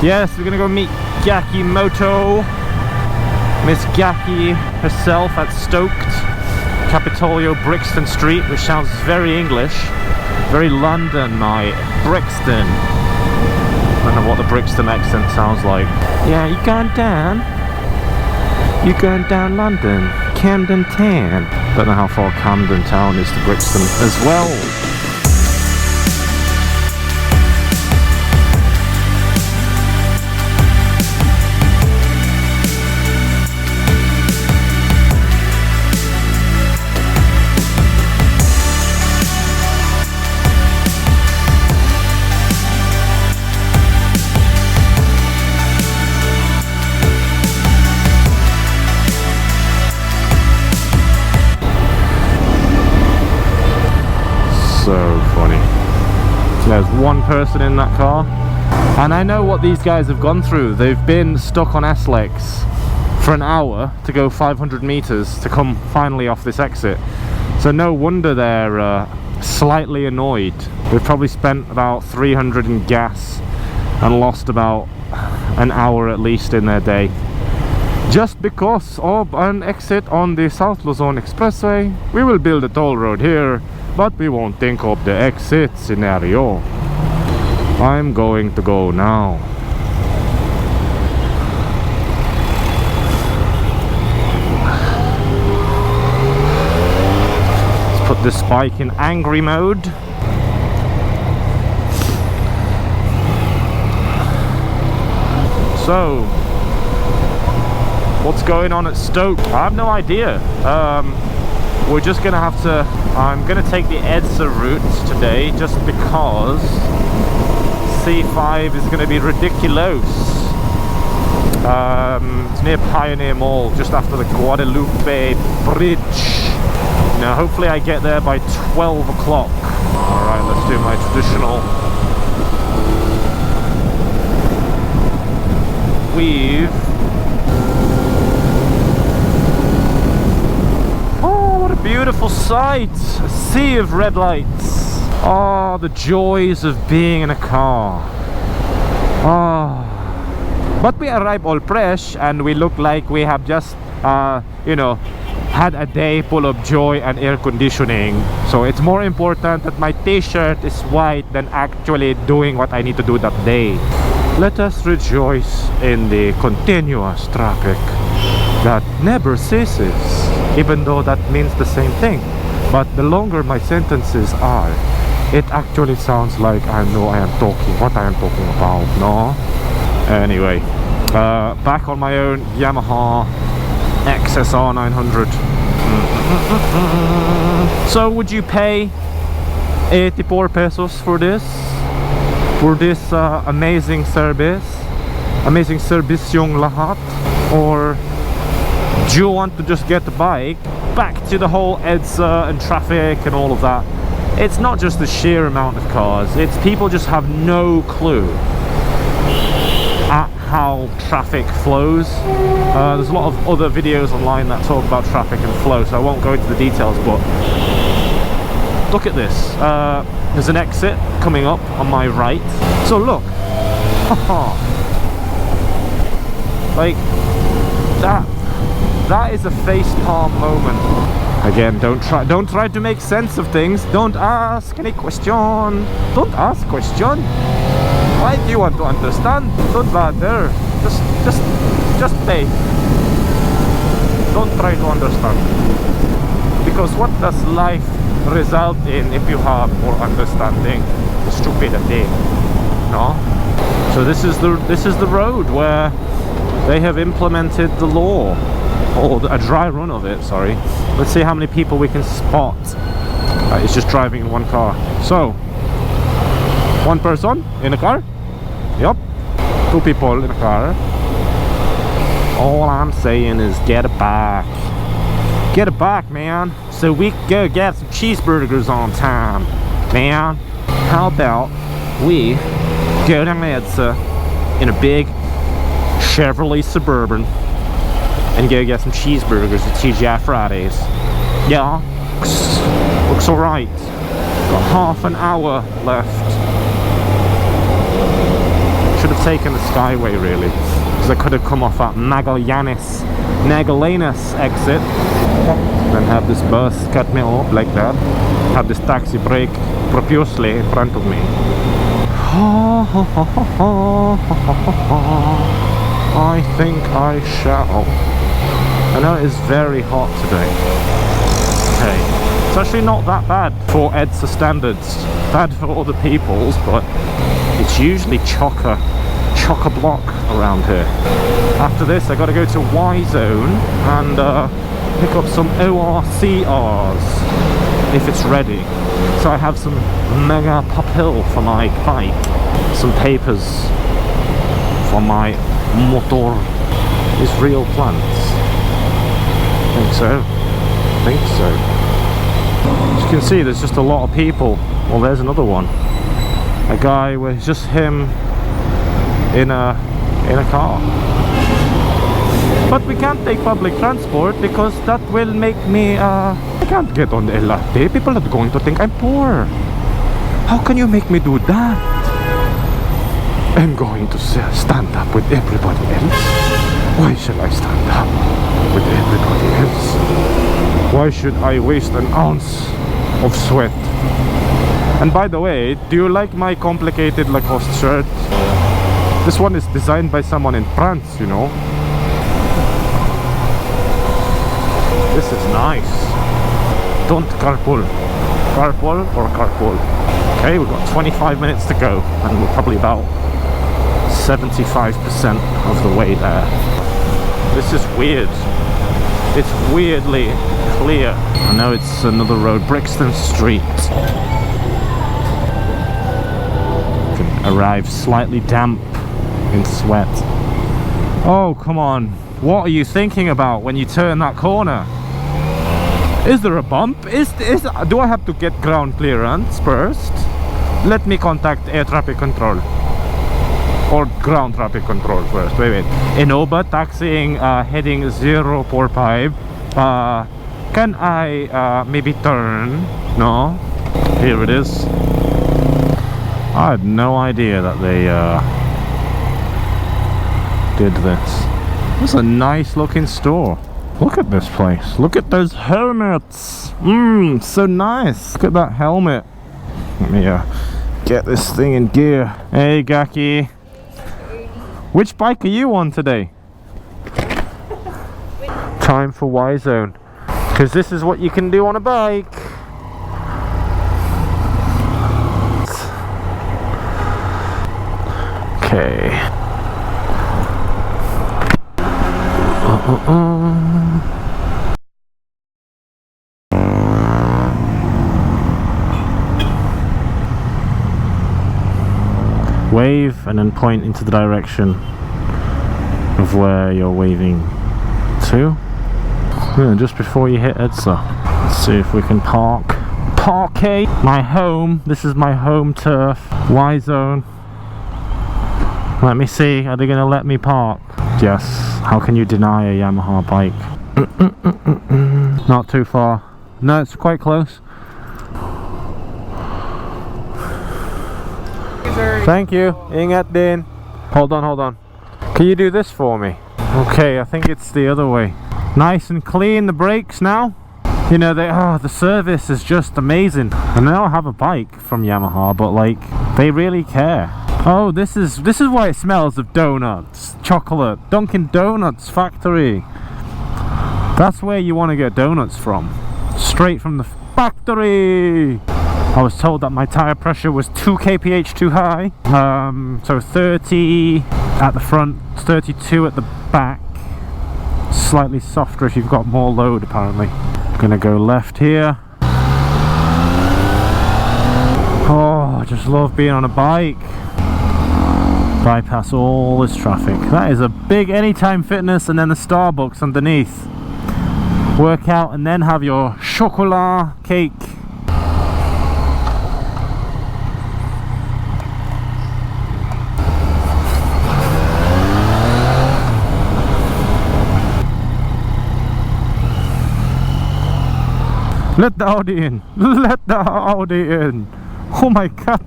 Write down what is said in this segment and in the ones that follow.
Yes, we're gonna go meet GakiMoto, Miss Gaki herself at Stoked, Kapitolyo, Brixton Street, which sounds very English, very London, mate. Brixton. I don't know what the Brixton accent sounds like. Yeah, you going down? You going down London? Camden Town. Don't know how far Camden Town is to Brixton as well. So funny. So there's one person in that car, and I know what these guys have gone through. They've been stuck on SLEX for an hour to go 500 meters to come finally off this exit. So no wonder they're slightly annoyed. They've probably spent about 300 in gas and lost about an hour at least in their day, just because of an exit on the South Luzon Express Way. We will build a toll road here, but we won't think of the exit scenario. I'm going to go now. Let's put this bike in angry mode. So, what's going on at Stoke? I have no idea. We're just gonna have to, I'm gonna take the EDSA route today just because C5 is gonna be ridiculous. It's near Pioneer Mall, just after the Guadalupe Bridge. Now hopefully I get there by 12 o'clock. Alright, let's do my traditional weave. Beautiful sight, a sea of red lights. Oh, the joys of being in a car. Oh, but we arrive all fresh and we look like we have just you know, had a day full of joy and air conditioning. So it's more important that my t-shirt is white than actually doing what I need to do that day. Let us rejoice in the continuous traffic that never ceases, even though that means the same thing. But the longer my sentences are, it actually sounds like I know I am talking what I am talking about, no? Anyway, back on my own Yamaha XSR900. So would you pay 84 pesos for this? For this amazing service? Amazing service yung lahat? Or do you want to just get the bike? Back to the whole EDSA and traffic and all of that. It's not just the sheer amount of cars, it's people just have no clue at how traffic flows. There's a lot of other videos online that talk about traffic and flow, so I won't go into the details, but look at this. There's an exit coming up on my right. So look. Like that. That is a facepalm moment. Again, don't try to make sense of things. Don't ask any question. Don't ask question. Why do you want to understand? Don't bother. Just pay. Don't try to understand. Because what does life result in if you have more understanding? Stupidity. No? So this is the road where they have implemented the law. Or a dry run of it, sorry. Let's see how many people we can spot. It's just driving in one car. So, one person in a car. Yup. Two people in a car. All I'm saying is get it back. Get it back, man. So we can go get some cheeseburgers on time. Man, how about we go to EDSA in a big Chevrolet Suburban and go get some cheeseburgers at TGI Fridays. Yeah, looks alright. Got half an hour left. should have taken the Skyway really, because I could have come off at Magallanes exit, then have this bus cut me off like that, have this taxi brake profusely in front of me. I think I shall. I know it is very hot today. Okay, it's actually not that bad for EDSA standards. Bad for other people's, but it's usually chock-a-block around here. After this, I got to go to Y Zone and pick up some ORCRs if it's ready. So I have some mega papel for my bike, some papers for my motor. Is real plants. Think so. Think so. As you can see, there's just a lot of people. Well, there's another one. A guy with just him in a car. But we can't take public transport because that will make me I can't get on the LRT. People are going to think I'm poor. How can you make me do that? I'm going to stand up with everybody else. Why should I stand up with everybody else? Why should I waste an ounce of sweat? And by the way, do you like my complicated Lacoste shirt? This one is designed by someone in France, you know. This is nice. Don't carpool. Carpool or carpool. Okay, we've got 25 minutes to go, and we're probably about 75% of the way there. This is weird. It's weirdly clear. I know it's another road, Brixton Street. Can arrive slightly damp in sweat. Oh, come on. What are you thinking about when you turn that corner? Is there a bump? Do I have to get ground clearance first? Let me contact air traffic control. Or ground traffic control first. Wait. Innova taxiing heading 045. Can I maybe turn? No? Here it is. I had no idea that they did this. This is a nice looking store. Look at this place. Look at those helmets. So nice. Look at that helmet. Let me get this thing in gear. Hey Gaki. Which bike are you on today? Time for Y Zone. Because this is what you can do on a bike. Okay. Wave and then point into the direction of where you're waving to. Yeah, just before you hit EDSA. Let's see if we can parquet my home. This is my home turf. Y Zone. Let me see, are they gonna let me park? Yes. How can you deny a Yamaha bike? Not too far. No, it's quite close. Thank you. Ingat din. Hold on. Can you do this for me? Okay, I think it's the other way. Nice and clean, the brakes now. You know, the service is just amazing. And now I have a bike from Yamaha, but like, they really care. Oh, this is why it smells of donuts, chocolate, Dunkin' Donuts factory. That's where you want to get donuts from, straight from the factory. I was told that my tire pressure was 2 kph too high, so 30 at the front, 32 at the back. Slightly softer if you've got more load apparently. Gonna go left here. Oh, I just love being on a bike. Bypass all this traffic. That is a big Anytime Fitness, and then the Starbucks underneath. Work out and then have your chocolat cake. Let the Audi in. Let the Audi in. Oh my god.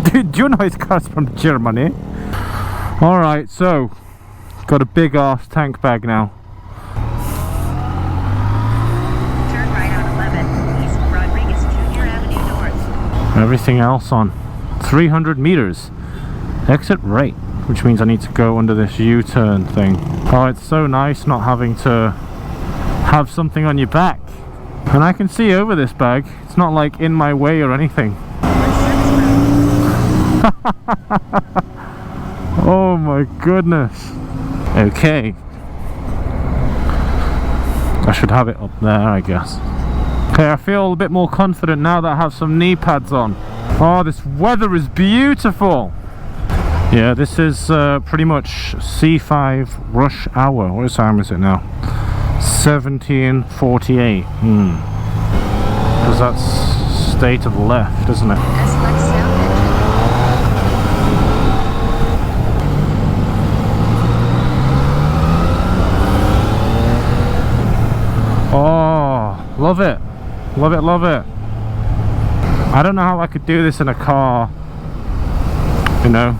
Dude, you know his car's from Germany. Alright, so got a big ass tank bag now. Turn right on 11 East Rodriguez Jr. Avenue North. Everything else on 300 meters. Exit right, which means I need to go under this U-turn thing. Oh, it's so nice not having to have something on your back. And I can see over this bag. It's not like in my way or anything. Oh my goodness. Okay. I should have it up there, I guess. Okay, I feel a bit more confident now that I have some knee pads on. Oh, this weather is beautiful. Yeah, this is pretty much C5 rush hour. What time is it now? 17:48. Because that's stay to the left, isn't it? SLEX sound engine. Oh, love it. Love it, love it. I don't know how I could do this in a car, you know.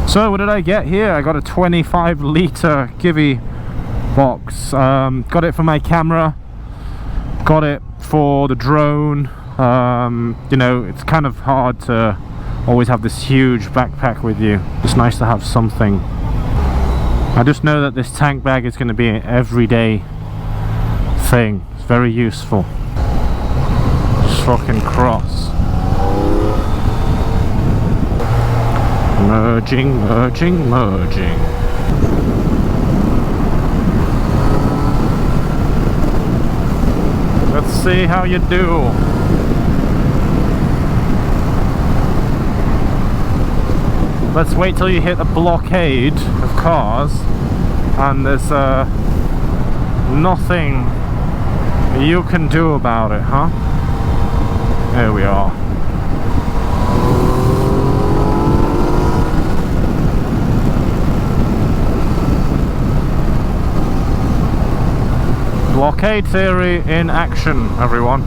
So what did I get here? I got a 25-litre Gaki box. Got it for my camera, got it for the drone. You know, it's kind of hard to always have this huge backpack with you. It's nice to have something. I just know that this tank bag is going to be an everyday thing. It's very useful. Just fucking cross. Merging, merging, merging. Let's see how you do. Let's wait till you hit a blockade of cars and there's nothing you can do about it, huh? There we are. Blockade theory in action, everyone.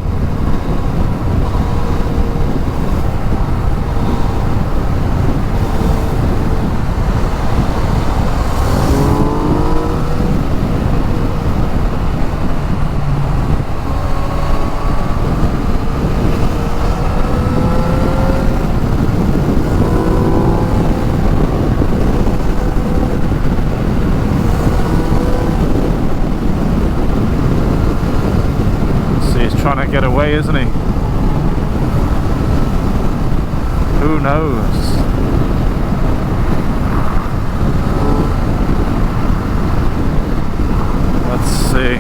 Trying to get away, isn't he? Who knows? Let's see.